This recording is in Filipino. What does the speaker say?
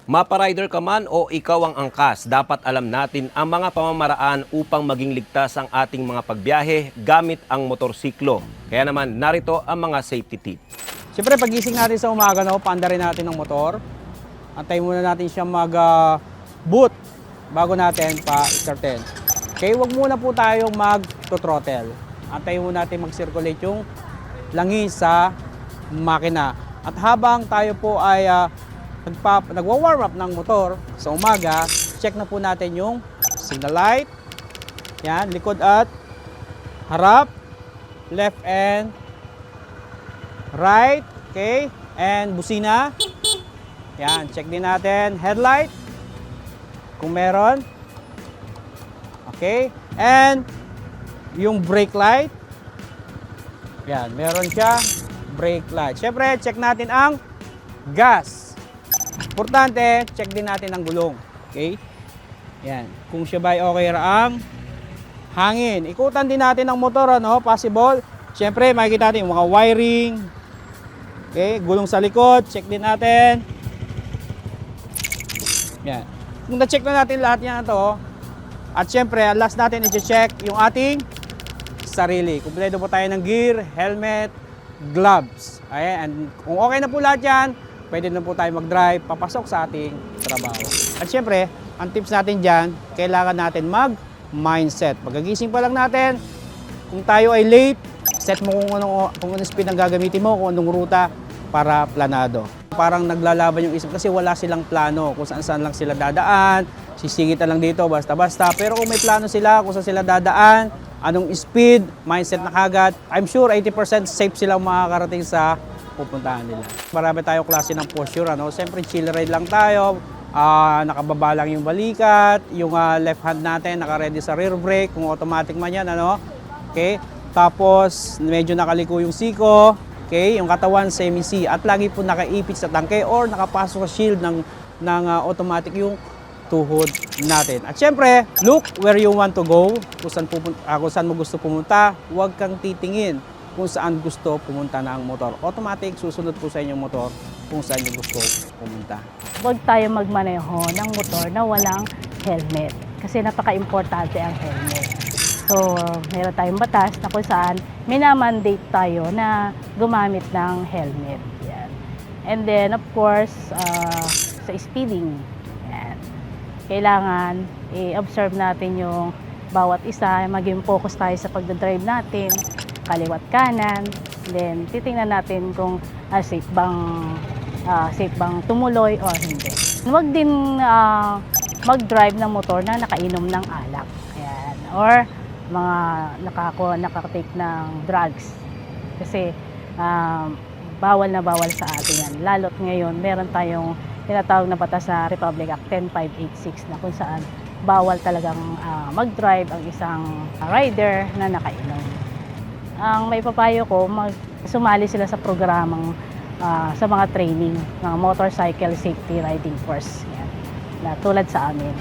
Mapa-rider ka man o ikaw ang angkas, dapat alam natin ang mga pamamaraan upang maging ligtas ang ating mga pagbiyahe gamit ang motorsiklo. Kaya naman, narito ang mga safety tips. Siyempre, pagising natin sa umaga, paanda rin natin ng motor. Antayin muna natin siya mag-boot bago natin pa-startin. Okay, wag muna po tayong mag-throttle. Antayin muna natin mag-circulate yung langis sa makina. At habang tayo po ay nagwa-warm up ng motor sa umaga, check na po natin yung signal light. Yan, likod at harap, left and right, okay? And busina. Yan, check din natin headlight kung meron. Okay? And yung brake light. Yan, meron siya brake light. Syempre, check natin ang gas. Importante, check din natin ang gulong. Okay? Yan. Kung siya ba ay okay raang hangin. Ikutan din natin ang motor, possible. Siyempre, makikita natin yung mga wiring. Okay? Gulong sa likod, check din natin. Yan. Kung na-check na natin lahat yan at siyempre, last natin i-check yung ating sarili. Kumpleto po tayo ng gear, helmet, gloves. Ayan. And kung okay na po lahat yan, pwede na po tayo mag-drive, papasok sa ating trabaho. At syempre, ang tips natin dyan, kailangan natin mag-mindset. Pagkagising pa lang natin, kung tayo ay late, set mo kung anong speed ang gagamitin mo, kung anong ruta para planado. Parang naglalaban yung isip kasi wala silang plano kung saan lang sila dadaan, sisingitan lang dito, basta-basta. Pero kung may plano sila, kung saan sila dadaan, anong speed, mindset na kagad, I'm sure 80% safe silang makakarating sa pupuntahan nila. Marami tayong klase ng posture. Siyempre, chill ride lang tayo. Nakababa lang yung balikat. Yung left hand natin, naka-ready sa rear brake. Kung automatic man yan, Okay? Tapos, medyo nakaliko yung siko. Okay? Yung katawan, semi-C. At lagi po nakaipit sa tangke or nakapasok sa shield ng automatic yung tuhod natin. At syempre, look where you want to go. Kung saan mo gusto pumunta, huwag kang titingin kung saan gusto pumunta ng motor. Automatic, susunod po sa inyong motor kung saan nyo gusto pumunta. Huwag tayo magmaneho ng motor na walang helmet. Kasi napaka-importante ang helmet. So, meron tayong batas na kung saan minamandate tayo na gumamit ng helmet. Yan. And then, of course, sa speeding. Yan. Kailangan i-observe natin yung bawat isa, maging focus tayo sa pagdadrive natin, kaliwat kanan, then titingnan natin kung safe bang tumuloy o hindi. Huwag din mag-drive ng motor na nakainom ng alak. Ayan. Or mga nakatake ng drugs. Kasi bawal na bawal sa atin yan. Lalo't ngayon, meron tayong tinatawag na batas sa Republic Act 10586 na kung saan bawal talagang mag-drive ang isang rider na nakainom. Ang may papayo ko, sumali sila sa programang sa mga training, mga motorcycle safety riding course. Yan, na tulad sa amin.